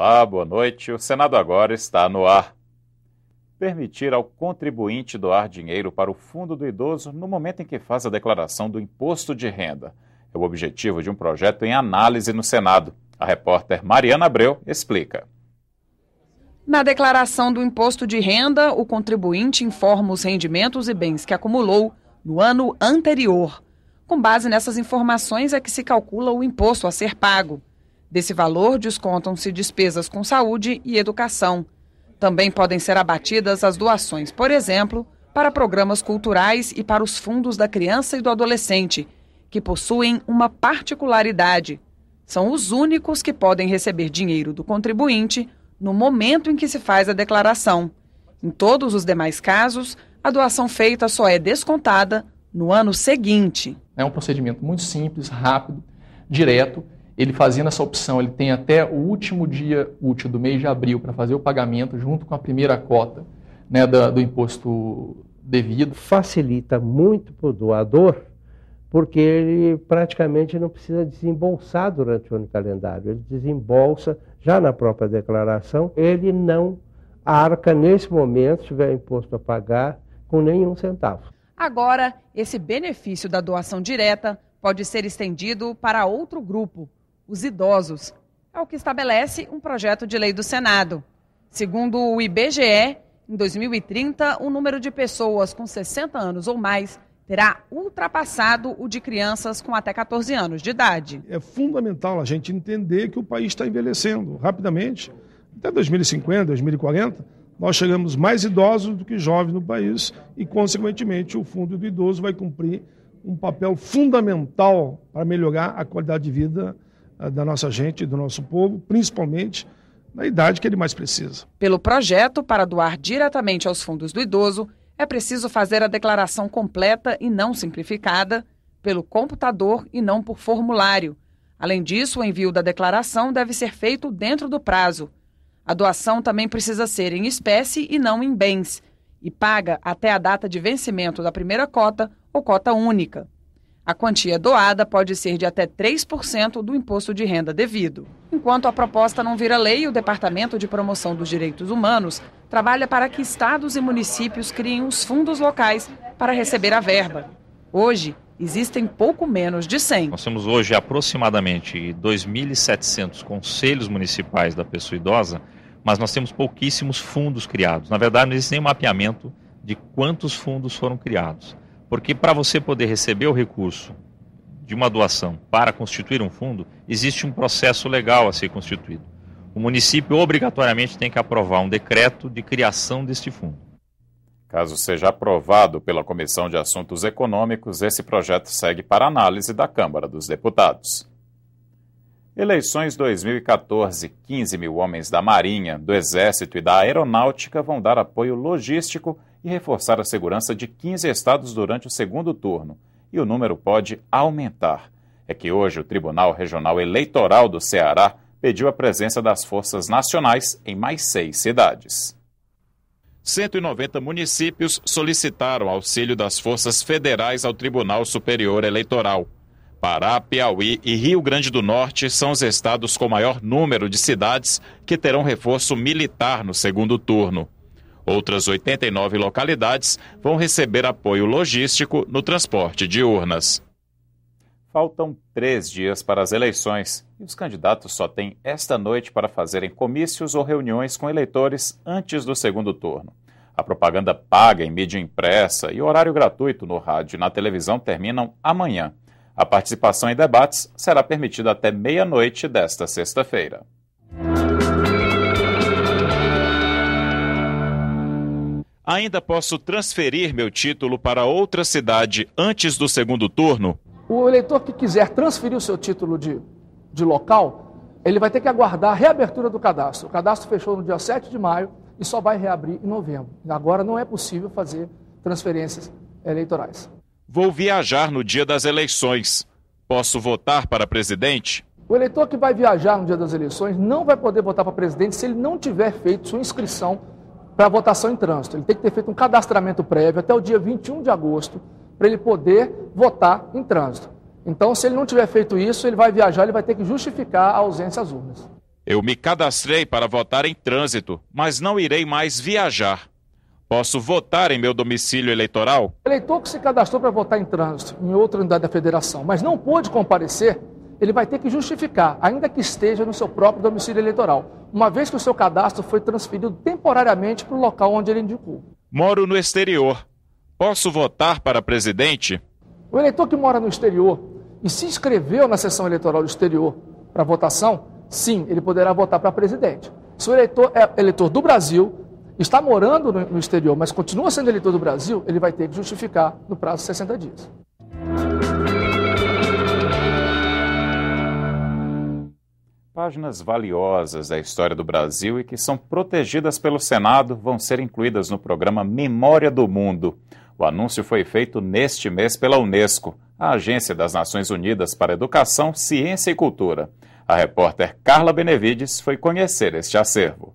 Olá, boa noite. O Senado agora está no ar. Permitir ao contribuinte doar dinheiro para o Fundo do Idoso no momento em que faz a declaração do imposto de renda. É o objetivo de um projeto em análise no Senado. A repórter Mariana Abreu explica. Na declaração do imposto de renda, o contribuinte informa os rendimentos e bens que acumulou no ano anterior. Com base nessas informações é que se calcula o imposto a ser pago. Desse valor, descontam-se despesas com saúde e educação. Também podem ser abatidas as doações, por exemplo, para programas culturais e para os fundos da criança e do adolescente, que possuem uma particularidade. São os únicos que podem receber dinheiro do contribuinte no momento em que se faz a declaração. Em todos os demais casos, a doação feita só é descontada no ano seguinte. É um procedimento muito simples, rápido, direto. Ele fazendo essa opção, ele tem até o último dia útil do mês de abril para fazer o pagamento junto com a primeira cota, né, do imposto devido. Facilita muito para o doador, porque ele praticamente não precisa desembolsar durante o ano calendário. Ele desembolsa já na própria declaração. Ele não arca nesse momento, se tiver imposto a pagar, com nenhum centavo. Agora, esse benefício da doação direta pode ser estendido para outro grupo, os idosos. É o que estabelece um projeto de lei do Senado. Segundo o IBGE, em 2030, o número de pessoas com 60 anos ou mais terá ultrapassado o de crianças com até 14 anos de idade. É fundamental a gente entender que o país está envelhecendo rapidamente. Até 2050, 2040, nós chegamos mais idosos do que jovens no país e, consequentemente, o Fundo do Idoso vai cumprir um papel fundamental para melhorar a qualidade de vida da nossa gente, do nosso povo, principalmente na idade que ele mais precisa. Pelo projeto, para doar diretamente aos fundos do idoso, é preciso fazer a declaração completa e não simplificada, pelo computador e não por formulário. Além disso, o envio da declaração deve ser feito dentro do prazo. A doação também precisa ser em espécie e não em bens, e paga até a data de vencimento da primeira cota ou cota única. A quantia doada pode ser de até 3% do imposto de renda devido. Enquanto a proposta não vira lei, o Departamento de Promoção dos Direitos Humanos trabalha para que estados e municípios criem os fundos locais para receber a verba. Hoje, existem pouco menos de 100. Nós temos hoje aproximadamente 2.700 conselhos municipais da pessoa idosa, mas nós temos pouquíssimos fundos criados. Na verdade, não existe nem mapeamento de quantos fundos foram criados. Porque para você poder receber o recurso de uma doação para constituir um fundo, existe um processo legal a ser constituído. O município obrigatoriamente tem que aprovar um decreto de criação deste fundo. Caso seja aprovado pela Comissão de Assuntos Econômicos, esse projeto segue para análise da Câmara dos Deputados. Eleições 2014, 15 mil homens da Marinha, do Exército e da Aeronáutica vão dar apoio logístico e reforçar a segurança de 15 estados durante o segundo turno. E o número pode aumentar. É que hoje o Tribunal Regional Eleitoral do Ceará pediu a presença das forças nacionais em mais 6 cidades. 190 municípios solicitaram auxílio das forças federais ao Tribunal Superior Eleitoral. Pará, Piauí e Rio Grande do Norte são os estados com maior número de cidades que terão reforço militar no segundo turno. Outras 89 localidades vão receber apoio logístico no transporte de urnas. Faltam 3 dias para as eleições e os candidatos só têm esta noite para fazerem comícios ou reuniões com eleitores antes do segundo turno. A propaganda paga em mídia impressa e horário gratuito no rádio e na televisão terminam amanhã. A participação em debates será permitida até meia-noite desta sexta-feira. Ainda posso transferir meu título para outra cidade antes do segundo turno? O eleitor que quiser transferir o seu título de local, ele vai ter que aguardar a reabertura do cadastro. O cadastro fechou no dia 7 de maio e só vai reabrir em novembro. Agora não é possível fazer transferências eleitorais. Vou viajar no dia das eleições. Posso votar para presidente? O eleitor que vai viajar no dia das eleições não vai poder votar para presidente se ele não tiver feito sua inscrição para votação em trânsito. Ele tem que ter feito um cadastramento prévio até o dia 21 de agosto para ele poder votar em trânsito. Então, se ele não tiver feito isso, ele vai viajar, ele vai ter que justificar a ausência às urnas. Eu me cadastrei para votar em trânsito, mas não irei mais viajar. Posso votar em meu domicílio eleitoral? O eleitor que se cadastrou para votar em trânsito em outra unidade da federação, mas não pôde comparecer, ele vai ter que justificar, ainda que esteja no seu próprio domicílio eleitoral, uma vez que o seu cadastro foi transferido temporariamente para o local onde ele indicou. Moro no exterior. Posso votar para presidente? O eleitor que mora no exterior e se inscreveu na sessão eleitoral do exterior para votação, sim, ele poderá votar para presidente. Se o eleitor é eleitor do Brasil, está morando no exterior, mas continua sendo eleitor do Brasil, ele vai ter que justificar no prazo de 60 dias. Páginas valiosas da história do Brasil e que são protegidas pelo Senado vão ser incluídas no programa Memória do Mundo. O anúncio foi feito neste mês pela Unesco, a Agência das Nações Unidas para Educação, Ciência e Cultura. A repórter Carla Benevides foi conhecer este acervo.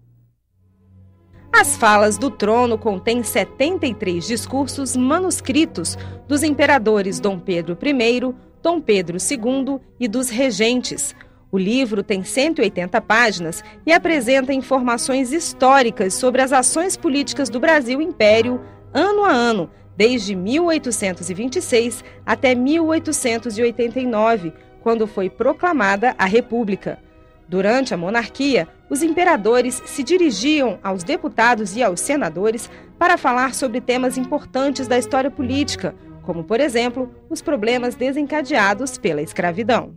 As falas do trono contêm 73 discursos manuscritos dos imperadores Dom Pedro I, Dom Pedro II e dos regentes. O livro tem 180 páginas e apresenta informações históricas sobre as ações políticas do Brasil Império, ano a ano, desde 1826 até 1889, quando foi proclamada a República. Durante a monarquia, os imperadores se dirigiam aos deputados e aos senadores para falar sobre temas importantes da história política, como, por exemplo, os problemas desencadeados pela escravidão.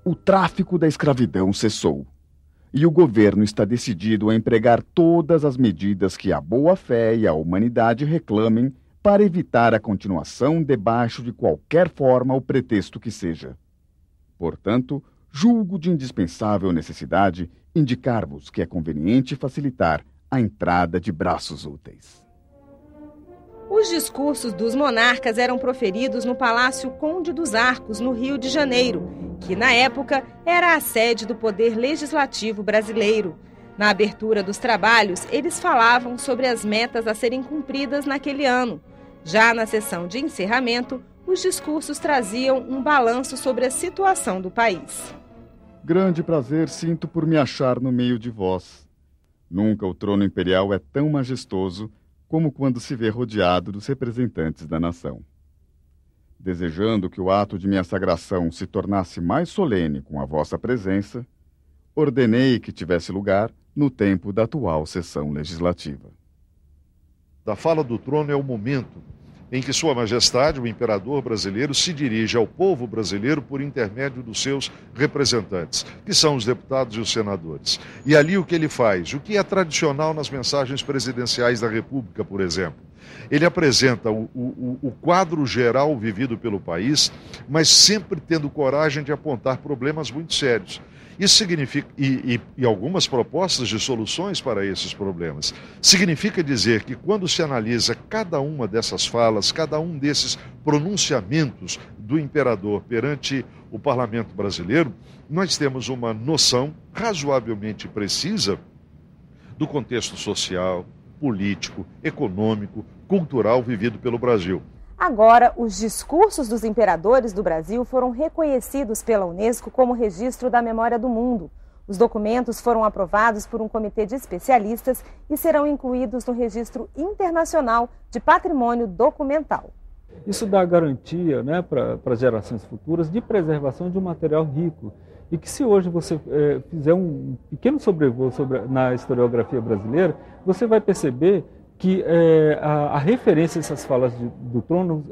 O tráfico da escravidão cessou, e o governo está decidido a empregar todas as medidas que a boa-fé e a humanidade reclamem para evitar a continuação debaixo de qualquer forma ou pretexto que seja. Portanto, julgo de indispensável necessidade indicar-vos que é conveniente facilitar a entrada de braços úteis. Os discursos dos monarcas eram proferidos no Palácio Conde dos Arcos, no Rio de Janeiro, que na época era a sede do Poder Legislativo brasileiro. Na abertura dos trabalhos, eles falavam sobre as metas a serem cumpridas naquele ano. Já na sessão de encerramento, os discursos traziam um balanço sobre a situação do país. Grande prazer sinto por me achar no meio de vós. Nunca o trono imperial é tão majestoso como quando se vê rodeado dos representantes da nação. Desejando que o ato de minha sagração se tornasse mais solene com a vossa presença, ordenei que tivesse lugar no tempo da atual sessão legislativa. Da fala do trono é o momento em que Sua Majestade, o Imperador brasileiro, se dirige ao povo brasileiro por intermédio dos seus representantes, que são os deputados e os senadores. E ali o que ele faz? O que é tradicional nas mensagens presidenciais da República, por exemplo? Ele apresenta o quadro geral vivido pelo país, mas sempre tendo coragem de apontar problemas muito sérios. Isso significa, e algumas propostas de soluções para esses problemas. Significa dizer que quando se analisa cada uma dessas falas, cada um desses pronunciamentos do imperador perante o parlamento brasileiro, nós temos uma noção razoavelmente precisa do contexto social, político, econômico, cultural vivido pelo Brasil. Agora, os discursos dos imperadores do Brasil foram reconhecidos pela Unesco como registro da memória do mundo. Os documentos foram aprovados por um comitê de especialistas e serão incluídos no Registro Internacional de Patrimônio Documental. Isso dá garantia, né, para as gerações futuras de preservação de um material rico. E que se hoje você fizer um pequeno sobrevoo na historiografia brasileira, você vai perceber que a referência a essas falas do trono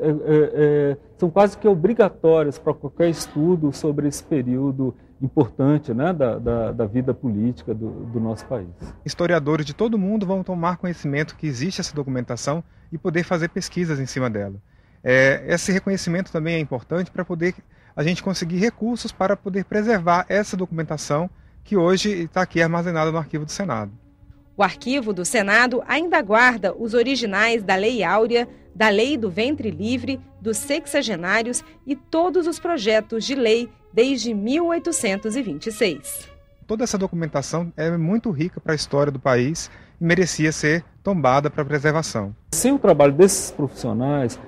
são quase que obrigatórias para qualquer estudo sobre esse período importante, né, da vida política do nosso país. Historiadores de todo mundo vão tomar conhecimento que existe essa documentação e poder fazer pesquisas em cima dela. Esse reconhecimento também é importante para poder a gente conseguir recursos para poder preservar essa documentação que hoje está aqui armazenada no arquivo do Senado. O arquivo do Senado ainda guarda os originais da Lei Áurea, da Lei do Ventre Livre, dos Sexagenários e todos os projetos de lei desde 1826. Toda essa documentação é muito rica para a história do país e merecia ser tombada para preservação. Sem o trabalho desses profissionais,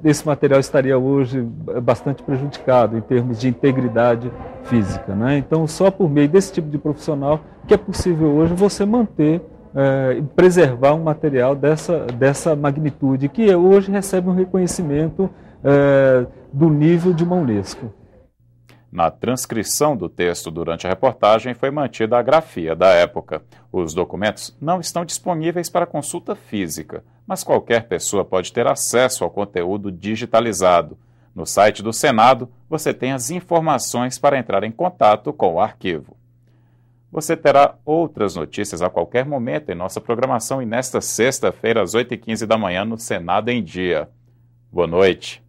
esse material estaria hoje bastante prejudicado em termos de integridade física, né? Então, só por meio desse tipo de profissional que é possível hoje você manter e preservar um material dessa magnitude, que hoje recebe um reconhecimento do nível de uma Unesco. Na transcrição do texto durante a reportagem foi mantida a grafia da época. Os documentos não estão disponíveis para consulta física, mas qualquer pessoa pode ter acesso ao conteúdo digitalizado. No site do Senado, você tem as informações para entrar em contato com o arquivo. Você terá outras notícias a qualquer momento em nossa programação e nesta sexta-feira, às 8h15 da manhã, no Senado em Dia. Boa noite.